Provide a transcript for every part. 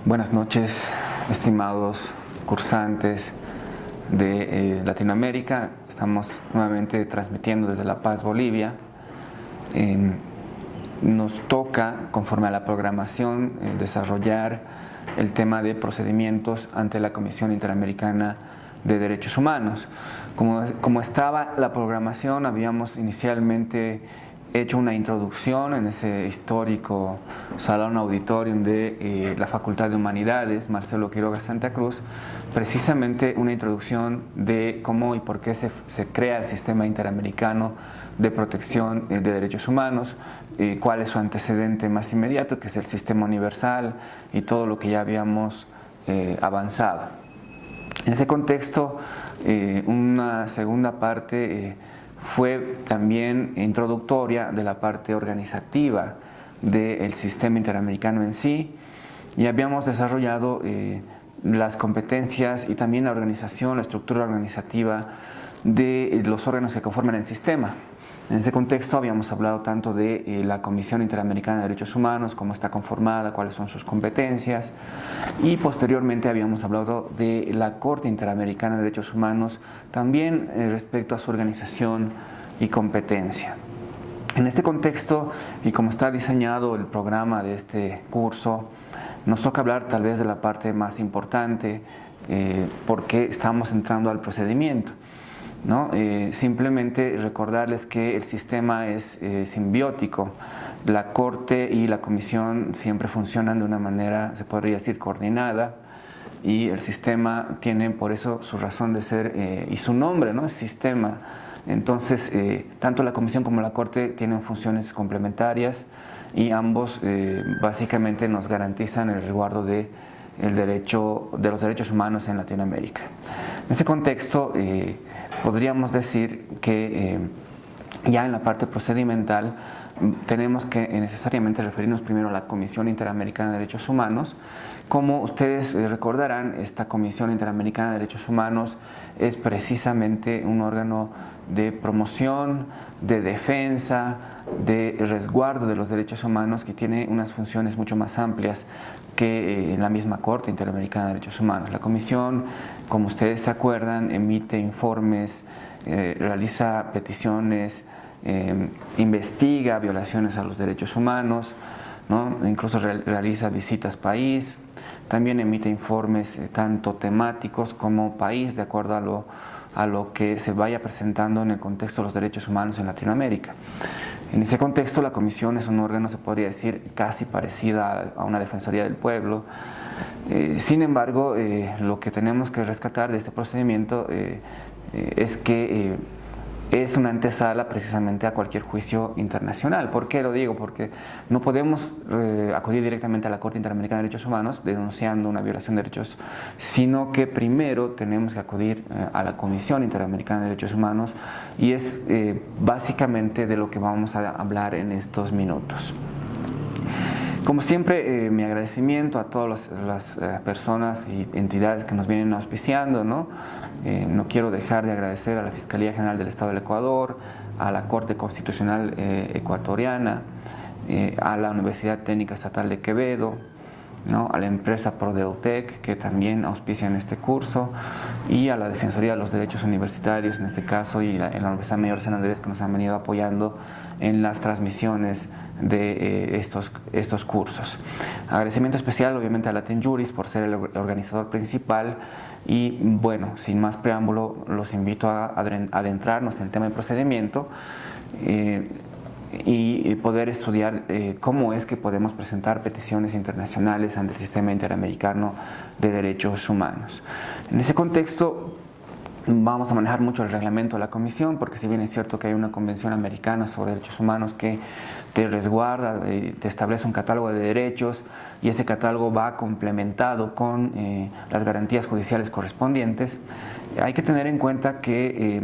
Buenas noches, estimados cursantes de Latinoamérica. Estamos nuevamente transmitiendo desde La Paz, Bolivia. Nos toca, conforme a la programación, desarrollar el tema de procedimientos ante la Comisión Interamericana de Derechos Humanos. Como estaba la programación, habíamos inicialmente hecho una introducción en ese histórico salón auditorium de la Facultad de Humanidades, Marcelo Quiroga Santa Cruz, precisamente una introducción de cómo y por qué se crea el Sistema Interamericano de Protección de Derechos Humanos, cuál es su antecedente más inmediato, que es el Sistema Universal y todo lo que ya habíamos avanzado. En ese contexto, una segunda parte fue también introductoria de la parte organizativa del sistema interamericano en sí, y habíamos desarrollado las competencias y también la organización, la estructura organizativa de los órganos que conforman el sistema. En ese contexto habíamos hablado tanto de la Comisión Interamericana de Derechos Humanos, cómo está conformada, cuáles son sus competencias, y posteriormente habíamos hablado de la Corte Interamericana de Derechos Humanos, también respecto a su organización y competencia. En este contexto, y como está diseñado el programa de este curso, nos toca hablar tal vez de la parte más importante, porque estamos entrando al procedimiento, ¿no? Simplemente recordarles que el sistema es simbiótico. La Corte y la Comisión siempre funcionan de una manera, se podría decir, coordinada, y el sistema tiene por eso su razón de ser y su nombre, ¿no? Es sistema. Entonces, tanto la Comisión como la Corte tienen funciones complementarias y ambos básicamente nos garantizan el resguardo de los derechos humanos en Latinoamérica. En ese contexto, podríamos decir que ya en la parte procedimental tenemos que necesariamente referirnos primero a la Comisión Interamericana de Derechos Humanos. Como ustedes recordarán, esta Comisión Interamericana de Derechos Humanos es precisamente un órgano de promoción, de defensa, de resguardo de los derechos humanos, que tiene unas funciones mucho más amplias que la misma Corte Interamericana de Derechos Humanos. La Comisión, como ustedes se acuerdan, emite informes, realiza peticiones, investiga violaciones a los derechos humanos, ¿no? Incluso realiza visitas país, también emite informes tanto temáticos como país, de acuerdo a lo que se vaya presentando en el contexto de los derechos humanos en Latinoamérica. En ese contexto, la Comisión es un órgano, se podría decir, casi parecida a una Defensoría del Pueblo. Sin embargo, lo que tenemos que rescatar de este procedimiento es que es una antesala precisamente a cualquier juicio internacional. ¿Por qué lo digo? Porque no podemos acudir directamente a la Corte Interamericana de Derechos Humanos denunciando una violación de derechos, sino que primero tenemos que acudir a la Comisión Interamericana de Derechos Humanos, y es básicamente de lo que vamos a hablar en estos minutos. Como siempre, mi agradecimiento a todas las personas y entidades que nos vienen auspiciando, ¿no? No quiero dejar de agradecer a la Fiscalía General del Estado del Ecuador, a la Corte Constitucional Ecuatoriana, a la Universidad Técnica Estatal de Quevedo, ¿no? A la empresa Prodeutec, que también auspician este curso, y a la Defensoría de los Derechos Universitarios, en este caso, y la Universidad Mayor de San Andrés, que nos han venido apoyando en las transmisiones de estos cursos. Agradecimiento especial obviamente a Latin Juris por ser el organizador principal, y bueno, sin más preámbulo, los invito a adentrarnos en el tema de procedimiento y poder estudiar cómo es que podemos presentar peticiones internacionales ante el Sistema Interamericano de Derechos Humanos. En ese contexto, vamos a manejar mucho el reglamento de la Comisión, porque si bien es cierto que hay una Convención Americana sobre Derechos Humanos que te resguarda, te establece un catálogo de derechos, y ese catálogo va complementado con las garantías judiciales correspondientes, hay que tener en cuenta que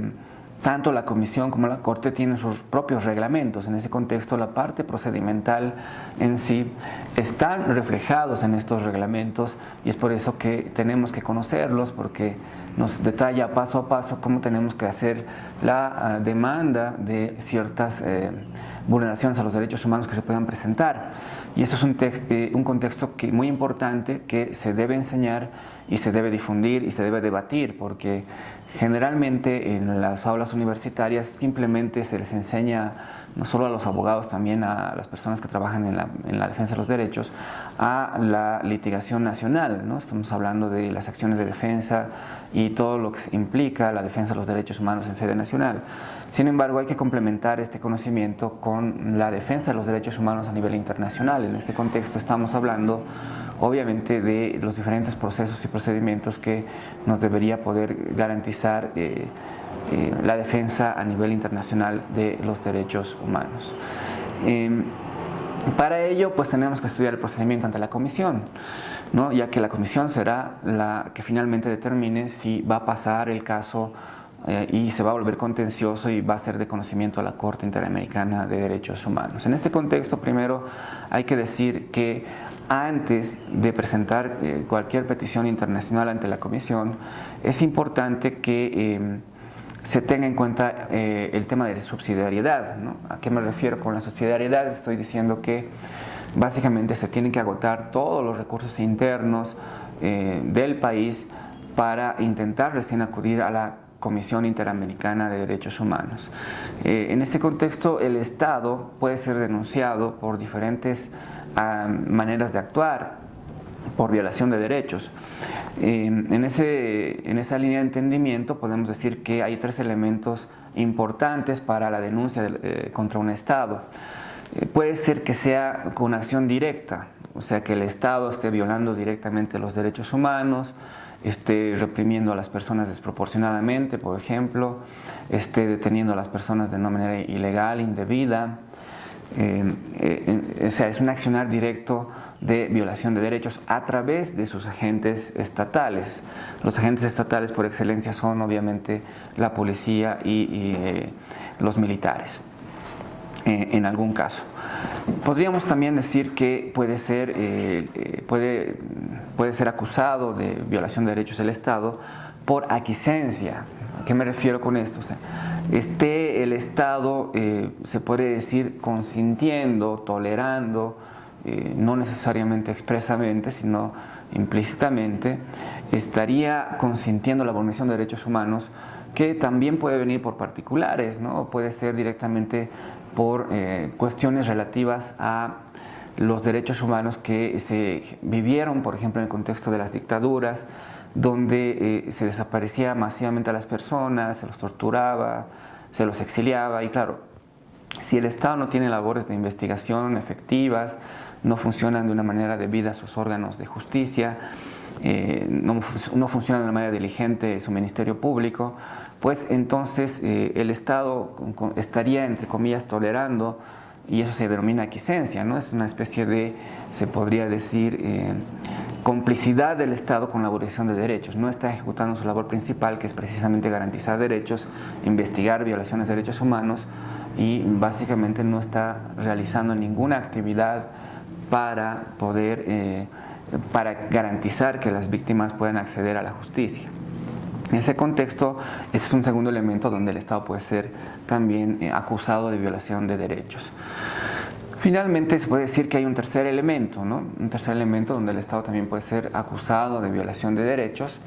tanto la Comisión como la Corte tienen sus propios reglamentos. En ese contexto, la parte procedimental en sí están reflejados en estos reglamentos, y es por eso que tenemos que conocerlos, porque nos detalla paso a paso cómo tenemos que hacer la demanda de ciertas vulneraciones a los derechos humanos que se puedan presentar. Y eso es un contexto muy importante que se debe enseñar y se debe difundir y se debe debatir, porque generalmente en las aulas universitarias simplemente se les enseña, no solo a los abogados, también a las personas que trabajan en la defensa de los derechos, a la litigación nacional, ¿no? Estamos hablando de las acciones de defensa y todo lo que implica la defensa de los derechos humanos en sede nacional. Sin embargo, hay que complementar este conocimiento con la defensa de los derechos humanos a nivel internacional. En este contexto estamos hablando, obviamente, de los diferentes procesos y procedimientos que nos debería poder garantizar la defensa a nivel internacional de los derechos humanos. Para ello, pues tenemos que estudiar el procedimiento ante la comisión, ¿no? Ya que la comisión será la que finalmente determine si va a pasar el caso y se va a volver contencioso y va a ser de conocimiento a la Corte Interamericana de Derechos Humanos. En este contexto, primero hay que decir que antes de presentar cualquier petición internacional ante la Comisión, es importante que se tenga en cuenta el tema de la subsidiariedad, ¿no? ¿A qué me refiero con la subsidiariedad? Estoy diciendo que básicamente se tienen que agotar todos los recursos internos del país para intentar recién acudir a la Comisión Interamericana de Derechos Humanos. En este contexto, el Estado puede ser denunciado por diferentes maneras de actuar, por violación de derechos. En esa línea de entendimiento podemos decir que hay tres elementos importantes para la denuncia contra un Estado. Puede ser que sea con acción directa, o sea que el Estado esté violando directamente los derechos humanos, esté reprimiendo a las personas desproporcionadamente, por ejemplo, esté deteniendo a las personas de una manera ilegal, indebida. O sea, es un accionar directo de violación de derechos a través de sus agentes estatales. Los agentes estatales por excelencia son obviamente la policía y los militares, en algún caso. Podríamos también decir que puede ser acusado de violación de derechos del Estado por aquiescencia. ¿A qué me refiero con esto? O sea, el Estado, se puede decir, consintiendo, tolerando, no necesariamente expresamente, sino implícitamente, estaría consintiendo la vulneración de derechos humanos, que también puede venir por particulares, ¿no? Puede ser directamente por cuestiones relativas a los derechos humanos que se vivieron, por ejemplo, en el contexto de las dictaduras, donde se desaparecía masivamente a las personas, se los torturaba, se los exiliaba, y claro, si el Estado no tiene labores de investigación efectivas, no funcionan de una manera debida sus órganos de justicia, no funciona de una manera diligente su ministerio público, pues entonces el Estado estaría, entre comillas, tolerando, y eso se denomina aquiescencia, ¿no? Es una especie de, se podría decir, complicidad del Estado con la violación de derechos. No está ejecutando su labor principal, que es precisamente garantizar derechos, investigar violaciones de derechos humanos, y básicamente no está realizando ninguna actividad para poder, para garantizar que las víctimas puedan acceder a la justicia. En ese contexto, este es un segundo elemento donde el Estado puede ser también acusado de violación de derechos. Finalmente, se puede decir que hay un tercer elemento, ¿no? Un tercer elemento donde el Estado también puede ser acusado de violación de derechos,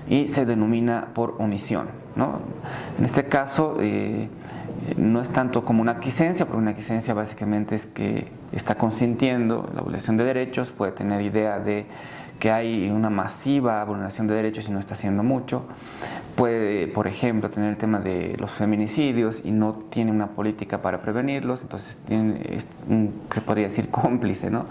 y se denomina por omisión, ¿no? En este caso, no es tanto como una aquiescencia, porque una aquiescencia básicamente es que está consintiendo la violación de derechos, puede tener idea de que hay una masiva vulneración de derechos y no está haciendo mucho. Puede, por ejemplo, tener el tema de los feminicidios y no tiene una política para prevenirlos, entonces se podría decir cómplice, ¿no?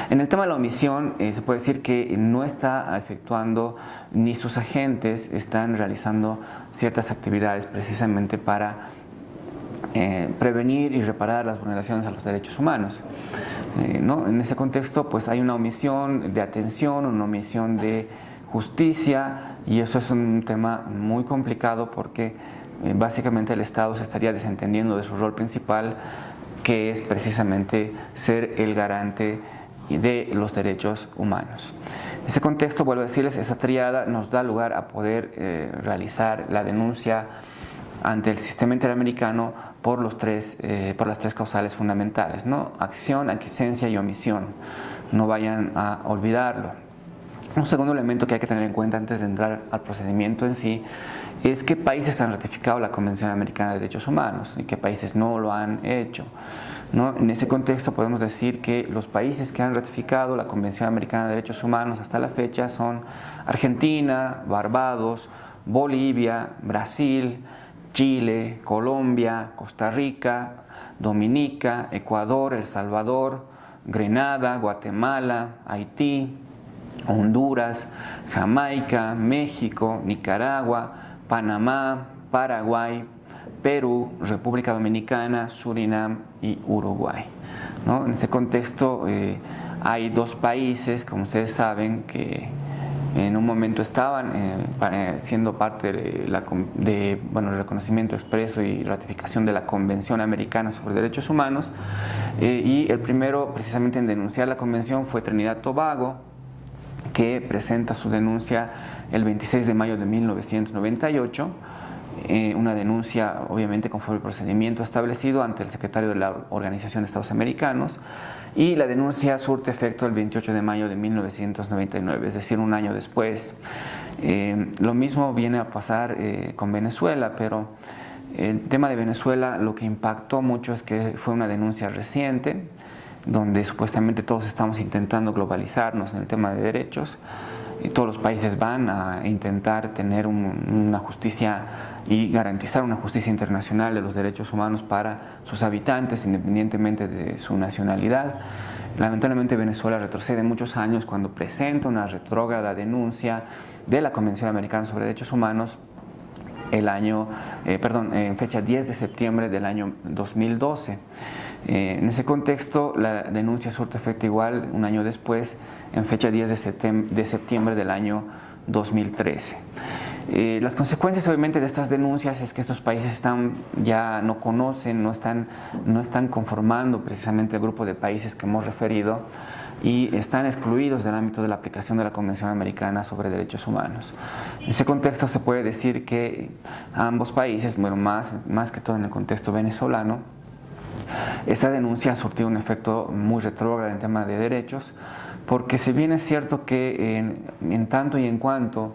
En el tema de la omisión, se puede decir que no está efectuando, ni sus agentes están realizando ciertas actividades precisamente para prevenir y reparar las vulneraciones a los derechos humanos. ¿No? En ese contexto, pues hay una omisión de atención, una omisión de justicia, y eso es un tema muy complicado porque básicamente el Estado se estaría desentendiendo de su rol principal, que es precisamente ser el garante de los derechos humanos. En ese contexto, vuelvo a decirles, esa tríada nos da lugar a poder realizar la denuncia ante el sistema interamericano por las tres causales fundamentales, ¿no? Acción, aquiescencia y omisión. No vayan a olvidarlo. Un segundo elemento que hay que tener en cuenta antes de entrar al procedimiento en sí es qué países han ratificado la Convención Americana de Derechos Humanos y qué países no lo han hecho, ¿no? En ese contexto podemos decir que los países que han ratificado la Convención Americana de Derechos Humanos hasta la fecha son Argentina, Barbados, Bolivia, Brasil, Chile, Colombia, Costa Rica, Dominica, Ecuador, El Salvador, Grenada, Guatemala, Haití, Honduras, Jamaica, México, Nicaragua, Panamá, Paraguay, Perú, República Dominicana, Surinam y Uruguay, ¿no? En ese contexto hay dos países, como ustedes saben, que en un momento estaban siendo parte de el reconocimiento expreso y ratificación de la Convención Americana sobre Derechos Humanos, y el primero precisamente en denunciar la convención fue Trinidad y Tobago, que presenta su denuncia el 26 de mayo de 1998, una denuncia obviamente conforme al procedimiento establecido ante el secretario de la Organización de Estados Americanos, y la denuncia surte efecto el 28 de mayo de 1999, es decir, un año después. Lo mismo viene a pasar con Venezuela, pero el tema de Venezuela lo que impactó mucho es que fue una denuncia reciente, donde supuestamente todos estamos intentando globalizarnos en el tema de derechos, y todos los países van a intentar tener una justicia y garantizar una justicia internacional de los derechos humanos para sus habitantes, independientemente de su nacionalidad. Lamentablemente Venezuela retrocede muchos años cuando presenta una retrógrada denuncia de la Convención Americana sobre Derechos Humanos en fecha 10 de septiembre del año 2012. En ese contexto, la denuncia surte efecto igual un año después, en fecha 10 de septiembre del año 2013. Las consecuencias obviamente de estas denuncias es que estos países ya no conocen, no están conformando precisamente el grupo de países que hemos referido y están excluidos del ámbito de la aplicación de la Convención Americana sobre Derechos Humanos. En ese contexto se puede decir que ambos países, bueno, más que todo en el contexto venezolano, esta denuncia ha surtido un efecto muy retrógrado en tema de derechos, porque si bien es cierto que en tanto y en cuanto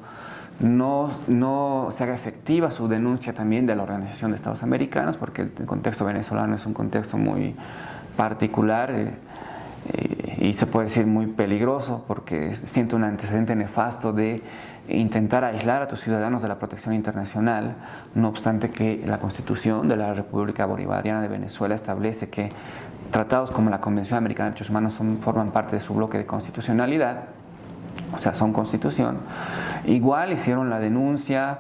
no se haga efectiva su denuncia también de la Organización de Estados Americanos, porque el contexto venezolano es un contexto muy particular y se puede decir muy peligroso, porque siente un antecedente nefasto de intentar aislar a tus ciudadanos de la protección internacional, no obstante que la Constitución de la República Bolivariana de Venezuela establece que tratados como la Convención Americana de Derechos Humanos forman parte de su bloque de constitucionalidad, o sea, son constitución. Igual hicieron la denuncia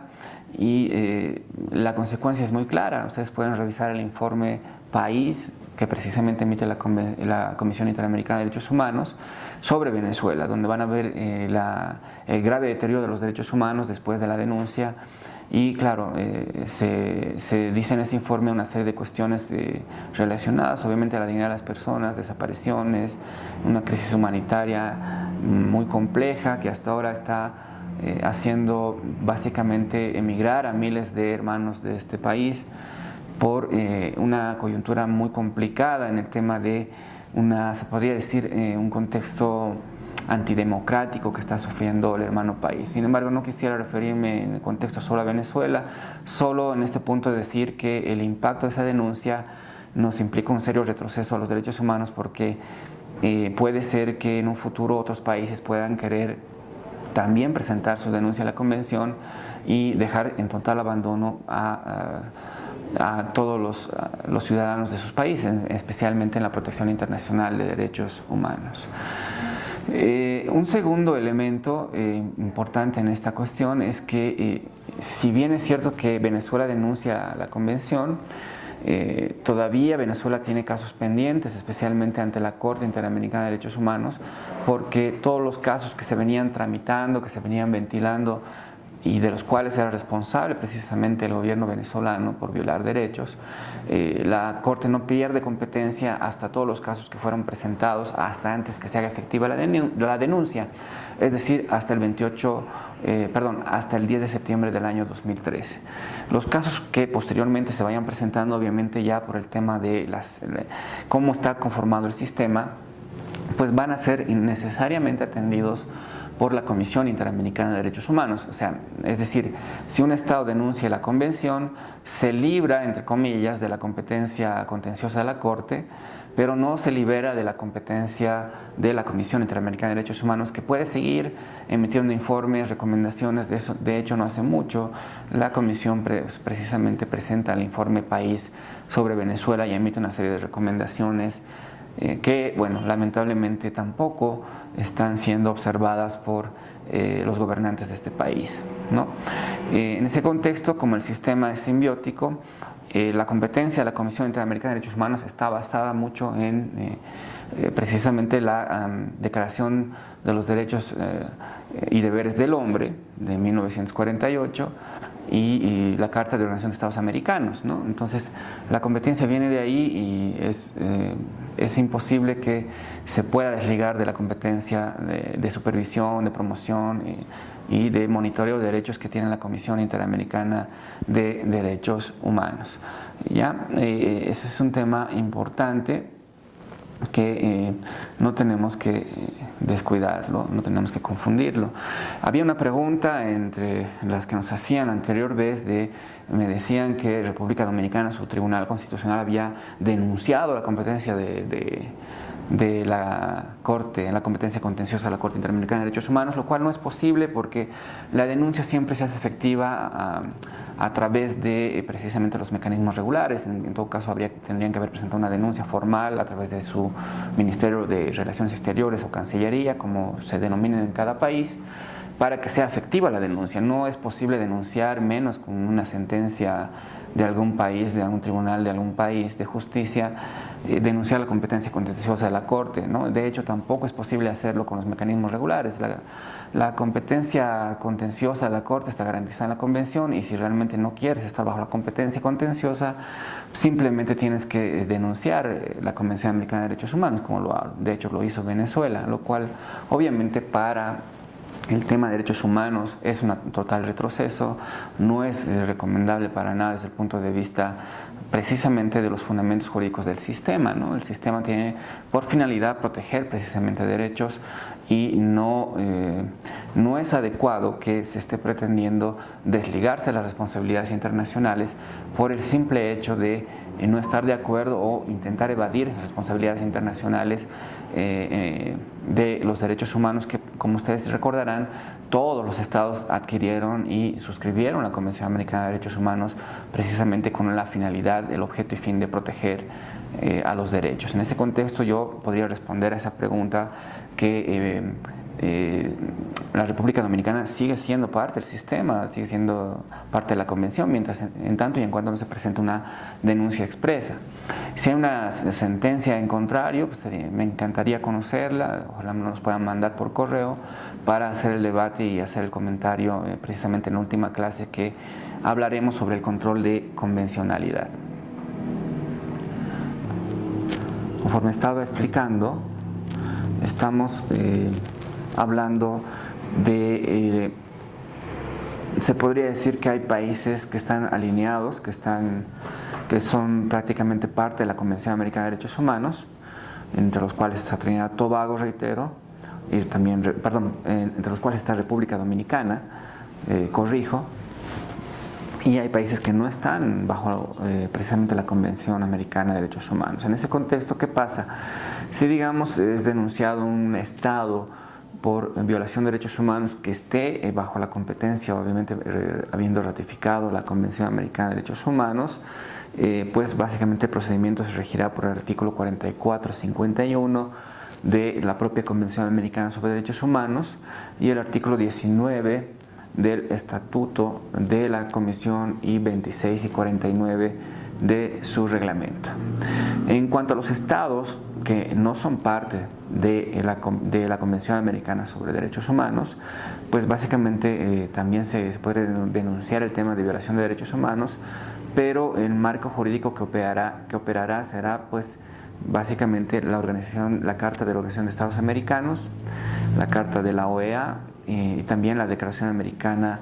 y la consecuencia es muy clara. Ustedes pueden revisar el informe País que precisamente emite la Comisión Interamericana de Derechos Humanos sobre Venezuela, donde van a ver el grave deterioro de los derechos humanos después de la denuncia. Y claro, se dice en este informe una serie de cuestiones relacionadas obviamente a la dignidad de las personas, desapariciones, una crisis humanitaria muy compleja que hasta ahora está haciendo básicamente emigrar a miles de hermanos de este país por una coyuntura muy complicada en el tema de se podría decir, un contexto antidemocrático que está sufriendo el hermano país. Sin embargo, no quisiera referirme en el contexto solo a Venezuela, solo en este punto decir que el impacto de esa denuncia nos implica un serio retroceso a los derechos humanos, porque puede ser que en un futuro otros países puedan querer también presentar su denuncia a la Convención y dejar en total abandono a todos los ciudadanos de sus países, especialmente en la protección internacional de derechos humanos. Un segundo elemento importante en esta cuestión es que si bien es cierto que Venezuela denuncia la Convención, todavía Venezuela tiene casos pendientes, especialmente ante la Corte Interamericana de Derechos Humanos, porque todos los casos que se venían tramitando, que se venían ventilando y de los cuales era responsable precisamente el gobierno venezolano por violar derechos, la Corte no pierde competencia hasta todos los casos que fueron presentados, hasta antes que se haga efectiva la denuncia, es decir, hasta el 10 de septiembre del año 2013. Los casos que posteriormente se vayan presentando, obviamente ya por el tema de cómo está conformado el sistema, pues van a ser innecesariamente atendidos por la Comisión Interamericana de Derechos Humanos. O sea, es decir, si un Estado denuncia la Convención, se libra, entre comillas, de la competencia contenciosa de la Corte, pero no se libera de la competencia de la Comisión Interamericana de Derechos Humanos, que puede seguir emitiendo informes, recomendaciones. De hecho, no hace mucho, la Comisión precisamente presenta el informe País sobre Venezuela y emite una serie de recomendaciones que, bueno, lamentablemente tampoco están siendo observadas por los gobernantes de este país, ¿no? En ese contexto, como el sistema es simbiótico, la competencia de la Comisión Interamericana de Derechos Humanos está basada mucho en precisamente la Declaración de los Derechos y Deberes del Hombre de 1948 y la Carta de Organización de Estados Americanos, ¿no? Entonces, la competencia viene de ahí y es imposible que se pueda desligar de la competencia de supervisión, de promoción y de monitoreo de derechos que tiene la Comisión Interamericana de Derechos Humanos. ¿Ya? Ese es un tema importante que no tenemos que descuidarlo, no tenemos que confundirlo. Había una pregunta entre las que nos hacían la anterior vez me decían que República Dominicana, su Tribunal Constitucional, había denunciado la competencia de la Corte, la competencia contenciosa de la Corte Interamericana de Derechos Humanos, lo cual no es posible porque la denuncia siempre se hace efectiva a través de precisamente los mecanismos regulares. En todo caso tendrían que haber presentado una denuncia formal a través de su Ministerio de Relaciones Exteriores o Cancillería, como se denominen en cada país, para que sea efectiva la denuncia. No es posible denunciar, menos con una sentencia de algún país, de algún tribunal de algún país de justicia, denunciar la competencia contenciosa de la Corte, ¿no? De hecho, tampoco es posible hacerlo con los mecanismos regulares. La competencia contenciosa de la Corte está garantizada en la Convención, y si realmente no quieres estar bajo la competencia contenciosa, simplemente tienes que denunciar la Convención Americana de Derechos Humanos, como de hecho lo hizo Venezuela, lo cual obviamente para el tema de derechos humanos es un total retroceso, no es recomendable para nada desde el punto de vista precisamente de los fundamentos jurídicos del sistema, ¿no? El sistema tiene por finalidad proteger precisamente derechos y no es adecuado que se esté pretendiendo desligarse de las responsabilidades internacionales por el simple hecho de no estar de acuerdo o intentar evadir esas responsabilidades internacionales de los derechos humanos que, como ustedes recordarán, todos los estados adquirieron y suscribieron la Convención Americana de Derechos Humanos precisamente con la finalidad, el objeto y fin de proteger a los derechos. En este contexto yo podría responder a esa pregunta que la República Dominicana sigue siendo parte del sistema, sigue siendo parte de la Convención, mientras en tanto y en cuanto no se presenta una denuncia expresa. Si hay una sentencia en contrario, pues me encantaría conocerla, ojalá nos puedan mandar por correo para hacer el debate y hacer el comentario precisamente en la última clase que hablaremos sobre el control de convencionalidad. Conforme estaba explicando, estamos hablando de, se podría decir que hay países que están alineados, que son prácticamente parte de la Convención Americana de Derechos Humanos, entre los cuales está Trinidad y Tobago, reitero, y también, entre los cuales está República Dominicana, corrijo, y hay países que no están bajo precisamente la Convención Americana de Derechos Humanos. En ese contexto, ¿qué pasa? Si, digamos, es denunciado un Estado por violación de derechos humanos que esté bajo la competencia, obviamente habiendo ratificado la Convención Americana de Derechos Humanos, pues básicamente el procedimiento se regirá por el artículo 44-51 de la propia Convención Americana sobre Derechos Humanos y el artículo 19 del Estatuto de la Comisión y 26 y 49 de su reglamento. En cuanto a los estados que no son parte de la Convención Americana sobre Derechos Humanos, pues básicamente también se puede denunciar el tema de violación de derechos humanos, pero el marco jurídico que operará será pues básicamente la Carta de la Organización de Estados Americanos, la Carta de la OEA y también la Declaración Americana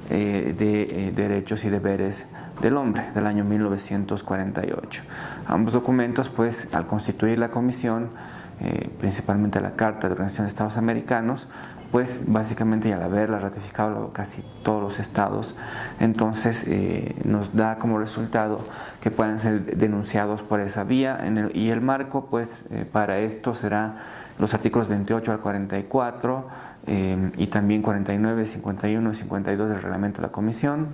de Derechos y Deberes del Hombre del año 1948. Ambos documentos, pues, al constituir la comisión, principalmente la Carta de la Organización de Estados Americanos, pues básicamente, y al haberla ratificado casi todos los estados, entonces nos da como resultado que puedan ser denunciados por esa vía, y el marco pues para esto será los artículos 28 al 44 y también 49, 51 y 52 del reglamento de la comisión,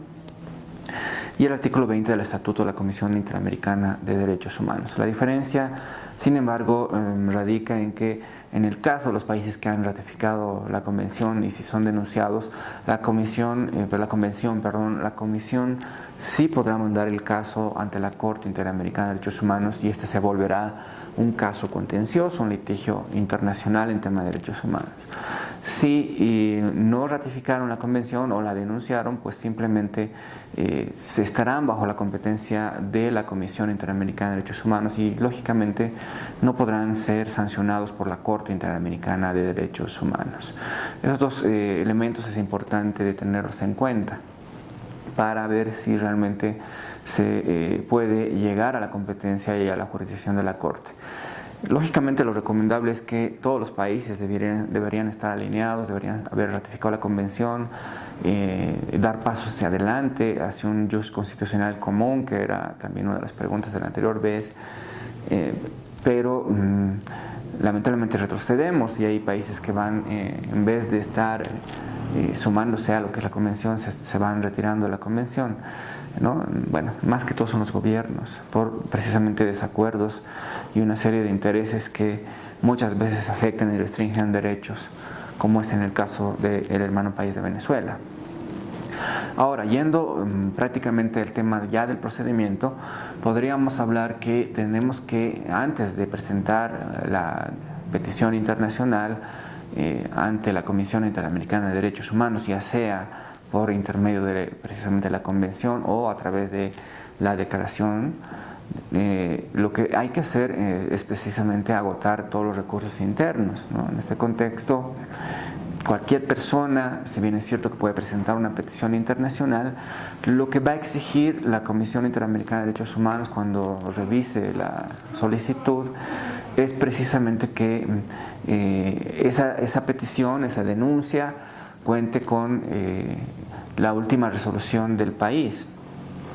y el artículo 20 del Estatuto de la Comisión Interamericana de Derechos Humanos. La diferencia, sin embargo, radica en que en el caso de los países que han ratificado la convención y si son denunciados, la comisión sí podrá mandar el caso ante la Corte Interamericana de Derechos Humanos, y este se volverá un caso contencioso, un litigio internacional en tema de derechos humanos. Si no ratificaron la convención o la denunciaron, pues simplemente se estarán bajo la competencia de la Comisión Interamericana de Derechos Humanos y lógicamente no podrán ser sancionados por la Corte Interamericana de Derechos Humanos. Esos dos elementos es importante de tenerlos en cuenta para ver si realmente se puede llegar a la competencia y a la jurisdicción de la Corte. Lógicamente lo recomendable es que todos los países deberían estar alineados, deberían haber ratificado la convención, dar pasos hacia adelante, hacia un jus constitucional común, que era también una de las preguntas de la anterior vez, pero lamentablemente retrocedemos y hay países que van, en vez de estar sumándose a lo que es la convención, se van retirando de la convención, ¿no? Bueno, más que todo son los gobiernos, por precisamente desacuerdos y una serie de intereses que muchas veces afectan y restringen derechos, como es en el caso del hermano país de Venezuela. Ahora, yendo prácticamente al tema ya del procedimiento, podríamos hablar que tenemos que, antes de presentar la petición internacional ante la Comisión Interamericana de Derechos Humanos, ya sea por intermedio de precisamente la convención o a través de la declaración, lo que hay que hacer es precisamente agotar todos los recursos internos, ¿no? En este contexto, cualquier persona, si bien es cierto que puede presentar una petición internacional, lo que va a exigir la Comisión Interamericana de Derechos Humanos cuando revise la solicitud es precisamente que esa petición, esa denuncia, cuente con la última resolución del país.